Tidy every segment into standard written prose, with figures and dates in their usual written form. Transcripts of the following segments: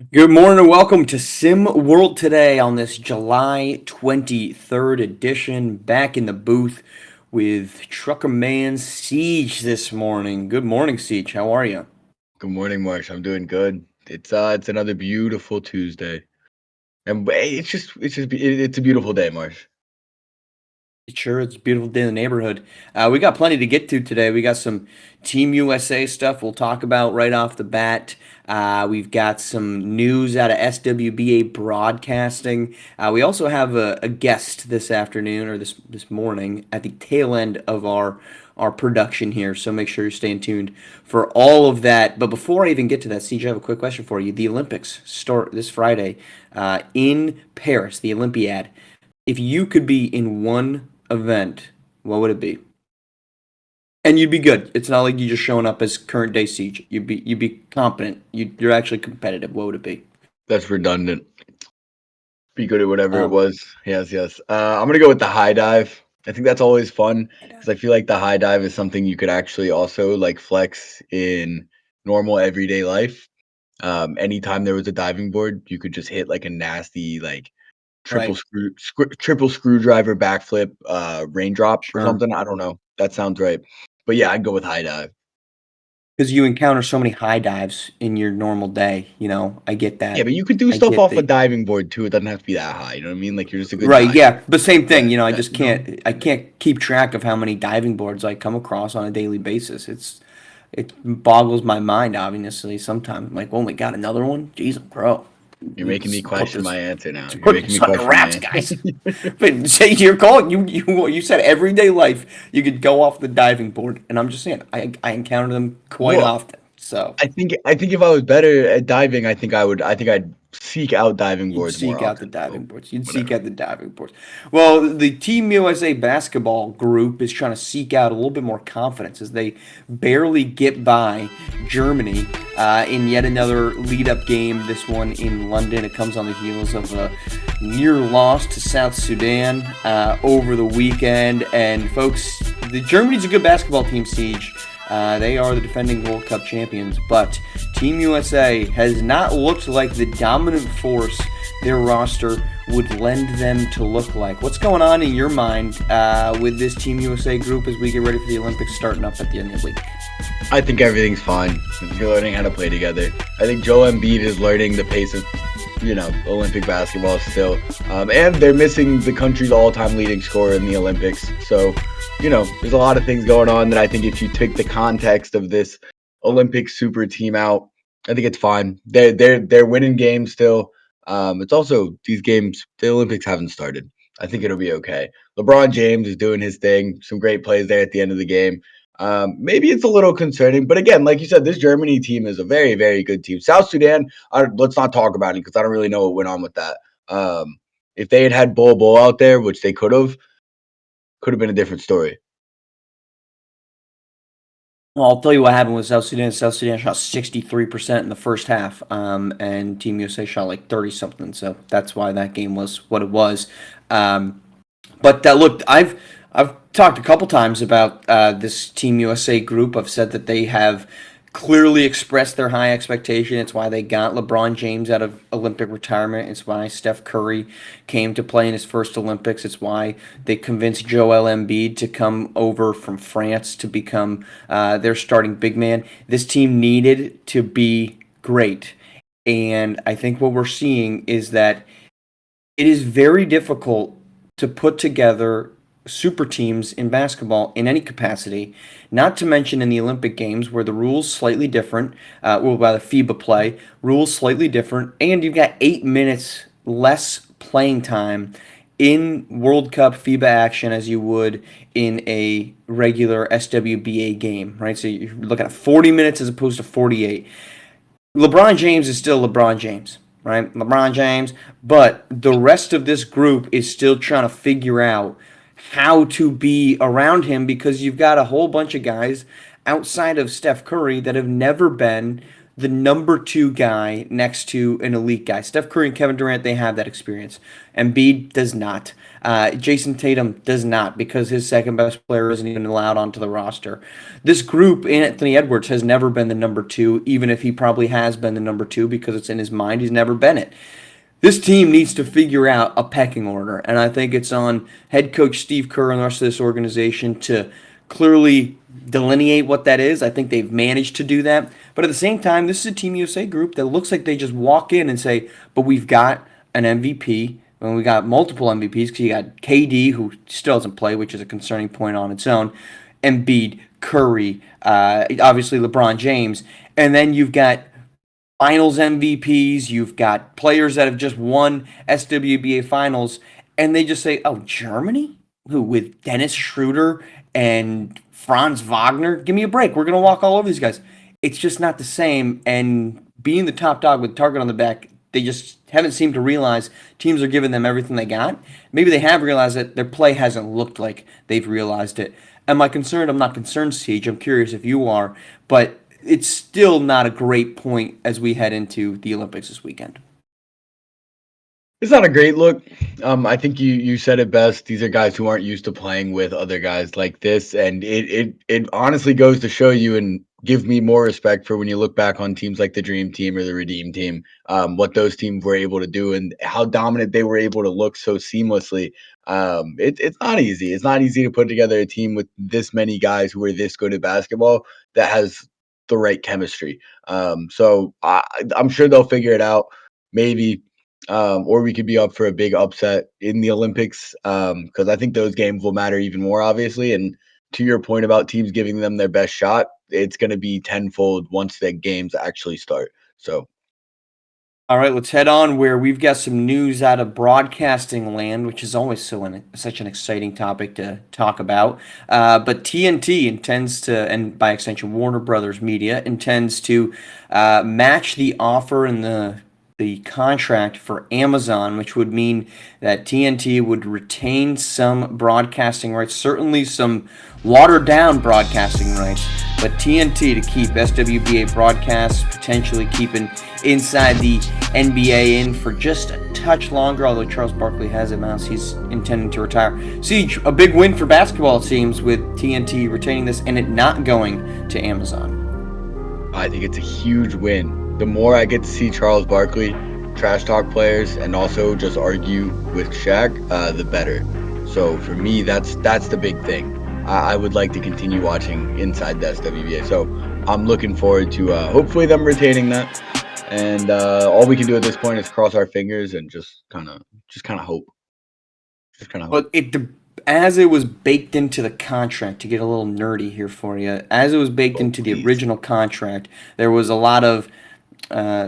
Good morning and welcome to SimWorld today on this July 23rd edition. Back in the booth with Trucker Man Siege this morning. Good morning, Siege. How are you? Good morning, Marsh. I'm doing good. It's another beautiful Tuesday, and it's a beautiful day, Marsh. Sure, it's a beautiful day in the neighborhood. We got plenty to get to today. We got some Team USA stuff we'll talk about right off the bat. We've got some news out of SWBA broadcasting. We also have a guest this afternoon or this morning at the tail end of our production here. So make sure you're staying tuned for all of that. But before I even get to that, CJ, I have a quick question for you. The Olympics start this Friday in Paris, the Olympiad. If you could be in one event, what would it be? And you'd be good. It's not like you just showing up as current day Siege. You'd be competent. You're actually competitive. What would it be? That's redundant. Be good at whatever it Um, was. Yes, yes. I'm gonna go with the high dive. I think that's always fun because I feel like the high dive is something you could actually also like flex in normal everyday life. Anytime there was a diving board, you could just hit like a nasty like right. triple screwdriver backflip, raindrop or Sure. something. I don't know. That sounds right. But yeah, I'd go with high dive. Because you encounter so many high dives in your normal day. I get Yeah, that. but you could do I stuff get off a the diving board too. It doesn't have to be that high. You know what I mean? Like you're just a good right. diver. Yeah, but same Yeah, thing. I yeah, just can't keep track of how many diving boards I come across on a daily basis. It boggles my mind. Obviously, sometimes I'm like, oh my god, another one. Jeez, bro. you're making me Put question this my answer now. You're put making me this under question my wraps, answer. guys. But say you're calling you said everyday life you could go off the diving board, and I'm just saying I encounter them quite Well, often. So I think if I was better at diving, I think I'd seek out diving you'd boards more seek out the often. So diving boards. You'd seek whatever. out the diving boards. Well, the Team USA basketball group is trying to seek out a little bit more confidence as they barely get by Germany in yet another lead-up game. This one in London. It comes on the heels of a near loss to South Sudan over the weekend. And folks, the Germany's a good basketball team. Siege. They are the defending World Cup champions, but Team USA has not looked like the dominant force their roster would lend them to look like. What's going on in your mind with this Team USA group as we get ready for the Olympics starting up at the end of the week? I think everything's fine. You're learning how to play together. I think Joel Embiid is learning the pace of, Olympic basketball still. And they're missing the country's all-time leading scorer in the Olympics. So, there's a lot of things going on that I think if you take the context of this Olympic super team out, I think it's fine. They're winning games still. It's also these games, the Olympics haven't started. I think it'll be okay. LeBron James is doing his thing. Some great plays there at the end of the game. Maybe it's a little concerning, but again, like you said, this Germany team is a very, very good team. South Sudan, let's not talk about it because I don't really know what went on with that. If they had Bol out there, which they could have been a different story. Well, I'll tell you what happened with South Sudan. South Sudan shot 63% in the first half, and Team USA shot like 30 something. So that's why that game was what it was. Um, But look, I've talked a couple times about this Team USA group. I've said that they have clearly expressed their high expectation. It's why they got LeBron James out of Olympic retirement. It's why Steph Curry came to play in his first Olympics. It's why they convinced Joel Embiid to come over from France to become their starting big man. This team needed to be great. And I think what we're seeing is that it is very difficult to put together super teams in basketball in any capacity, not to mention in the Olympic Games where the rules slightly different, well, by the FIBA play, rules slightly different, and you've got 8 minutes less playing time in World Cup FIBA action as you would in a regular SWBA game, right? So you're looking at 40 minutes as opposed to 48. LeBron James is still LeBron James, right? LeBron James, but the rest of this group is still trying to figure out how to be around him because you've got a whole bunch of guys outside of Steph Curry that have never been the number 2 guy next to an elite guy. Steph Curry and Kevin Durant, they have that experience. Embiid does not. Jason Tatum does not, because his second best player isn't even allowed onto the roster. This group, Anthony Edwards, has never been the number 2, even if he probably has been the number 2 because it's in his mind. He's never been it. This team needs to figure out a pecking order, and I think it's on head coach Steve Kerr and the rest of this organization to clearly delineate what that is. I think they've managed to do that. But at the same time, this is a Team USA group that looks like they just walk in and say, but we've got an MVP, and we got multiple MVPs, because you got KD, who still doesn't play, which is a concerning point on its own, Embiid, Curry, obviously LeBron James, and then you've got finals MVPs, you've got players that have just won SWBA finals, and they just say, oh, Germany? Who, with Dennis Schroeder and Franz Wagner? Give me a break. We're going to walk all over these guys. It's just not the same, and being the top dog with target on the back, they just haven't seemed to realize teams are giving them everything they got. Maybe they have realized that their play hasn't looked like they've realized it. Am I concerned? I'm not concerned, Siege. I'm curious if you are, but it's still not a great point as we head into the Olympics this weekend. It's not a great look. I think you said it best. These are guys who aren't used to playing with other guys like this, and it honestly goes to show you and give me more respect for when you look back on teams like the Dream Team or the Redeem Team, what those teams were able to do and how dominant they were able to look so seamlessly. It's not easy. It's not easy to put together a team with this many guys who are this good at basketball that has the right chemistry. So I'm sure they'll figure it out. Maybe. Or we could be up for a big upset in the Olympics, because I think those games will matter even more, obviously. And to your point about teams giving them their best shot, it's going to be tenfold once the games actually start. So, All right, let's head on where we've got some news out of broadcasting land, which is always such an exciting topic to talk about. But TNT intends to, and by extension Warner Brothers Media, intends to match the offer in the contract for Amazon, which would mean that TNT would retain some broadcasting rights, certainly some watered down broadcasting rights, but TNT to keep SWBA broadcasts, potentially keeping inside the NBA in for just a touch longer, although Charles Barkley has announced he's intending to retire. Siege, a big win for basketball, it seems, with TNT retaining this and it not going to Amazon. I think it's a huge win. The more I get to see Charles Barkley trash talk players and also just argue with Shaq, the better. So for me, that's the big thing. I would like to continue watching inside the SWBA. So I'm looking forward to hopefully them retaining that. And all we can do at this point is cross our fingers and just kind of hope. Just kind of hope. But as it was baked into the contract, to get a little nerdy here for you, as it was baked into the original contract, there was a lot of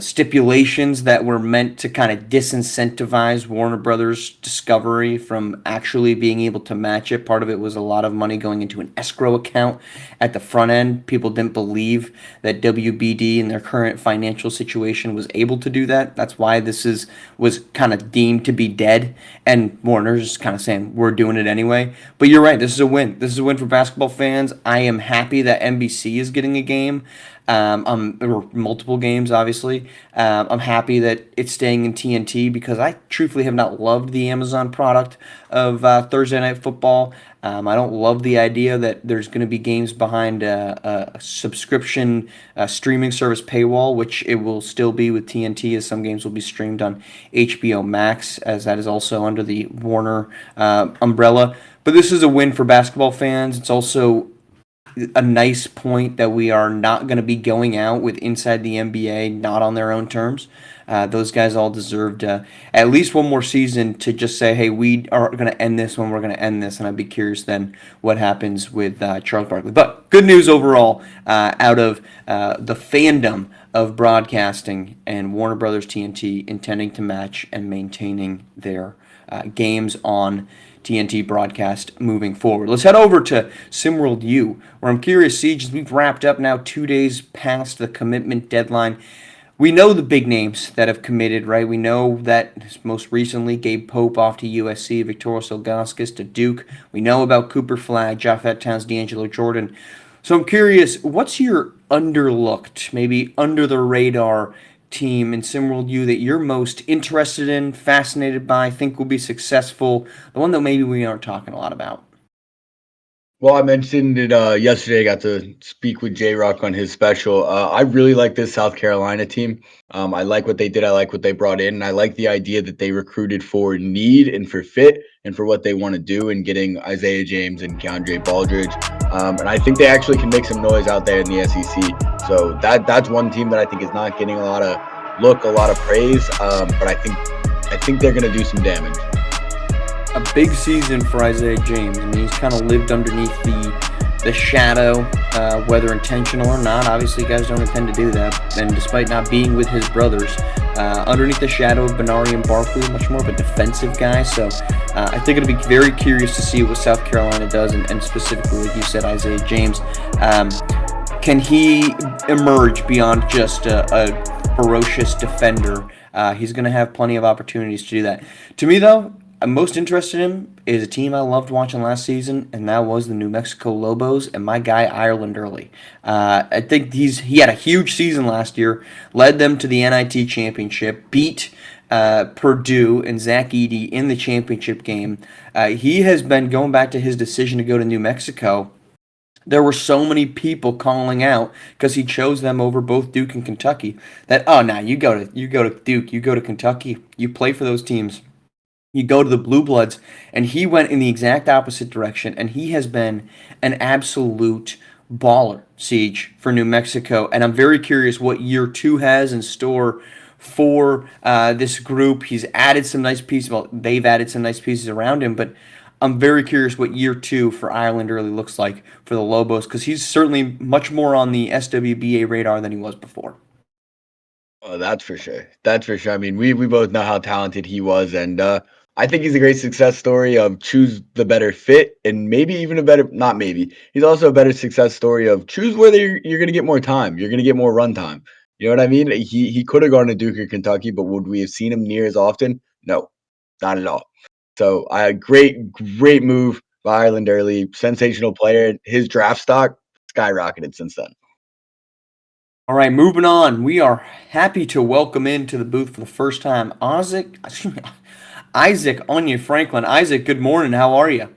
stipulations that were meant to kind of disincentivize Warner Brothers Discovery from actually being able to match it. Part of it was a lot of money going into an escrow account at the front end. People didn't believe that WBD in their current financial situation was able to do that. That's why this was kind of deemed to be dead, and Warner's just kind of saying, we're doing it anyway. But you're right, this is a win. This is a win for basketball fans. I am happy that NBC is getting a game. There were multiple games, obviously. I'm happy that it's staying in TNT because I truthfully have not loved the Amazon product of Thursday Night Football. I don't love the idea that there's going to be games behind a subscription streaming service paywall, which it will still be with TNT, as some games will be streamed on HBO Max, as that is also under the Warner umbrella. But this is a win for basketball fans. It's also a nice point that we are not going to be going out with inside the NBA, not on their own terms. Those guys all deserved at least one more season to just say, hey, we are going to end this when we're going to end this. And I'd be curious then what happens with Charles Barkley. But good news overall out of the fandom of broadcasting and Warner Brothers TNT intending to match and maintaining their games on TNT broadcast moving forward. Let's head over to SimWorld U, where I'm curious, Siege, as we've wrapped up now 2 days past the commitment deadline. We know the big names that have committed, right? We know that most recently Gabe Pope off to USC, Victoria Ilgauskas to Duke. We know about Cooper Flagg, Japhet Towns, D'Angelo Jordan. So I'm curious, what's your underlooked, maybe under the radar team in SimWorld U that you're most interested in, fascinated by, think will be successful, the one that maybe we aren't talking a lot about? Well, I mentioned it yesterday. I got to speak with J Rock on his special. I really like this South Carolina team. I like what they did. I like what they brought in. And I like the idea that they recruited for need and for fit and for what they want to do in getting Isaiah James and Keandre Baldridge. And I think they actually can make some noise out there in the SEC. So that's one team that I think is not getting a lot of look, a lot of praise. But I think they're going to do some damage. A big season for Isaiah James. I mean, he's kind of lived underneath the shadow, whether intentional or not. Obviously, guys don't intend to do that. And despite not being with his brothers, underneath the shadow of Benari and Barkley, much more of a defensive guy. So I think it'll be very curious to see what South Carolina does, and specifically, like you said, Isaiah James. Can he emerge beyond just a ferocious defender? He's going to have plenty of opportunities to do that. To me, though, I'm most interested in is a team I loved watching last season, and that was the New Mexico Lobos and my guy Ireland Early. I think he had a huge season last year, led them to the NIT championship, beat Purdue and Zach Edey in the championship game. He has been going back to his decision to go to New Mexico. There were so many people calling out because he chose them over both Duke and Kentucky that, oh, now you go to Duke, you go to Kentucky, you play for those teams, you go to the Blue Bloods. And he went in the exact opposite direction, and he has been an absolute baller, Siege, for New Mexico. And I'm very curious what year two has in store for this group. He's added some nice pieces. Well, they've added some nice pieces around him, but I'm very curious what year two for Ireland Early looks like for the Lobos, because he's certainly much more on the SWBA radar than he was before. Oh, that's for sure. That's for sure. I mean, we both know how talented he was, and I think he's a great success story of choose the better fit, and maybe even a better not maybe. He's also a better success story of choose whether you're going to get more time. You're going to get more run time. You know what I mean? He could have gone to Duke or Kentucky, but would we have seen him near as often? No, not at all. So, great move by Ireland Early. Sensational player. His draft stock skyrocketed since then. All right, moving on. We are happy to welcome into the booth for the first time Isaac Onye-Franklin. Isaac, good morning. How are you?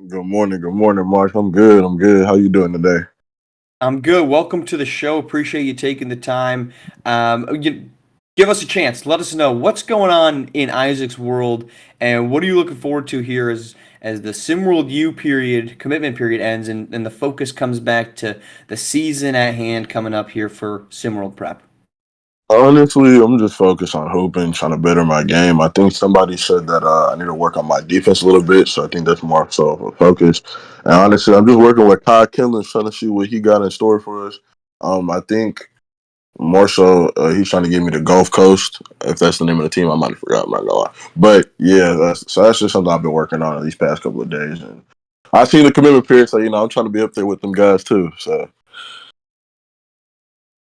Good morning, Mark. I'm good. I'm good. How you doing today? I'm good. Welcome to the show. Appreciate you taking the time. Give us a chance. Let us know what's going on in Isaac's world, and what are you looking forward to here as the SimWorld U commitment period ends, and the focus comes back to the season at hand coming up here for SimWorld Prep. Honestly, I'm just focused on hooping, trying to better my game. I think somebody said that I need to work on my defense a little bit, so I think that's more so of a focus. And honestly, I'm just working with Kyle Kinlan, trying to see what he got in store for us. I think more so he's trying to get me to Gulf Coast, if that's the name of the team. I might have forgotten, I'm not gonna lie. But yeah, that's just something I've been working on these past couple of days. And I see the commitment period, so I'm trying to be up there with them guys too. So.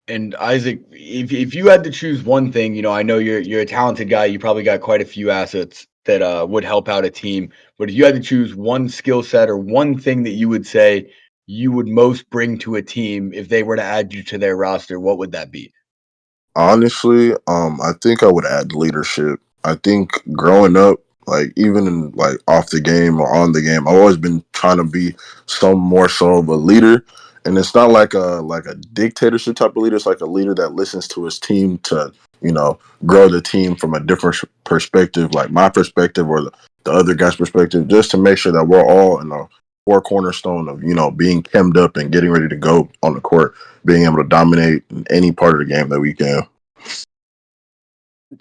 And Isaac, if you had to choose one thing, I know you're a talented guy. You probably got quite a few assets that would help out a team. But if you had to choose one skill set or one thing that you would say you would most bring to a team if they were to add you to their roster, what would that be? Honestly, I think I would add leadership. I think growing up, like even in like off the game or on the game, I've always been trying to be some more so of a leader. And it's not like a dictatorship type of leader. It's like a leader that listens to his team to, you know, grow the team from a different perspective, like my perspective or the other guy's perspective, just to make sure that we're all in a four cornerstone of, being hemmed up and getting ready to go on the court, being able to dominate in any part of the game that we can.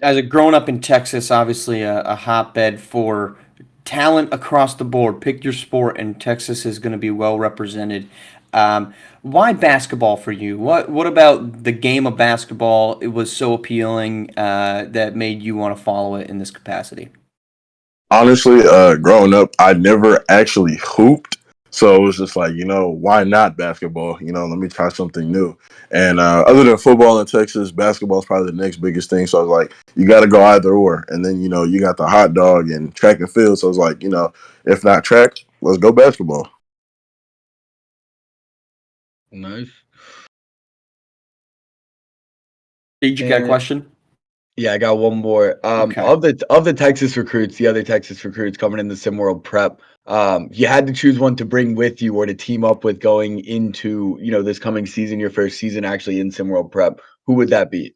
As a grown up in Texas, obviously a hotbed for talent across the board. Pick your sport, and Texas is going to be well represented. Why basketball for you? What about the game of basketball? It was so appealing that made you want to follow it in this capacity. Honestly, growing up, I never actually hooped. So it was just like, why not basketball? Let me try something new. And other than football in Texas, basketball is probably the next biggest thing. So I was like, you got to go either or. And then, you got the hot dog and track and field. So I was like, if not track, let's go basketball. Nice. Did you got a And question? yeah, I got one more. Okay. Of the Texas recruits, the other Texas recruits coming in the SimWorld prep, you had to choose one to bring with you or to team up with going into, this coming season, your first season actually in SimWorld prep. Who would that be?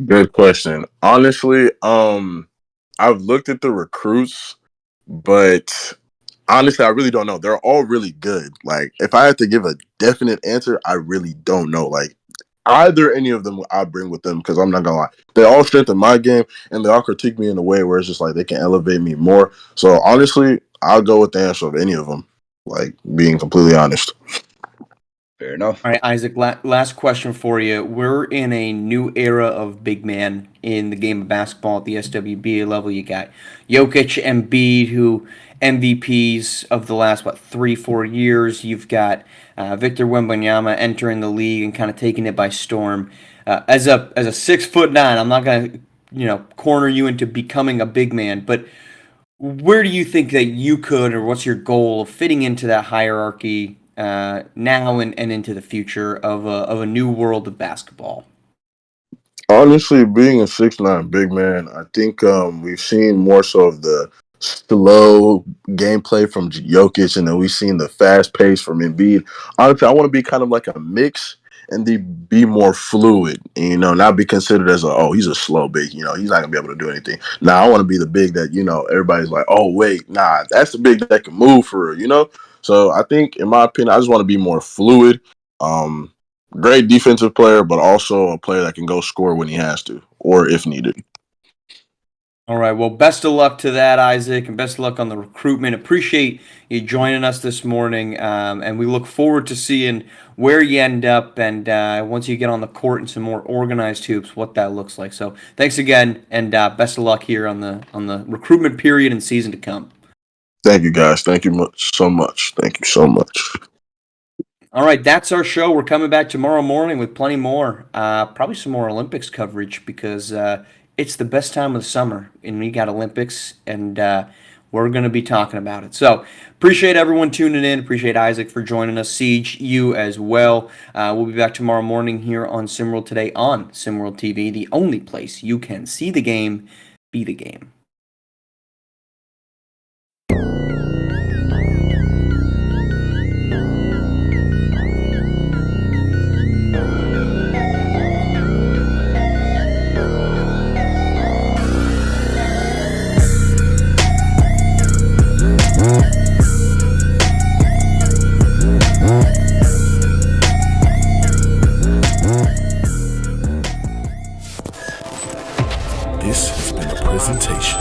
Good question. Honestly, I've looked at the recruits, but honestly, I really don't know. They're all really good. Like, if I had to give a definite answer, I really don't know. Like, either any of them I'd bring with them because I'm not gonna lie. They all strengthen my game and they all critique me in a way where it's just like they can elevate me more. So honestly, I'll go with the answer of any of them. Like being completely honest. Fair enough. All right, Isaac, last question for you. We're in a new era of big man in the game of basketball at the SWBA level. You got Jokic, Embiid, who MVPs of the last, 3-4 years. You've got Victor Wembanyama entering the league and kind of taking it by storm. As a 6'9", I'm not going to corner you into becoming a big man, but where do you think that you could, or what's your goal of fitting into that hierarchy now and into the future of a new world of basketball? Honestly, being a 6'9" big man, I think we've seen more so of the slow gameplay from Jokic, and then we've seen the fast pace from Embiid. Honestly, I want to be kind of like a mix and be more fluid, and, not be considered as he's a slow big, he's not gonna be able to do anything. Now, I want to be the big that everybody's like, oh wait, nah, that's the big that can move for real. So I think, in my opinion, I just want to be more fluid. Um, Great defensive player, but also a player that can go score when he has to or if needed. All right. Well, best of luck to that, Isaac, and best of luck on the recruitment. Appreciate you joining us this morning, and we look forward to seeing where you end up and once you get on the court and some more organized hoops, what that looks like. So, thanks again, and best of luck here on the recruitment period and season to come. Thank you, guys. Thank you so much. Thank you so much. All right, that's our show. We're coming back tomorrow morning with plenty more. Probably some more Olympics coverage because it's the best time of the summer, and we got Olympics, and we're going to be talking about it. So appreciate everyone tuning in. Appreciate Isaac for joining us. Siege, you as well. We'll be back tomorrow morning here on SimWorld Today on SimWorld TV, the only place you can see the game, be the game. This has been a presentation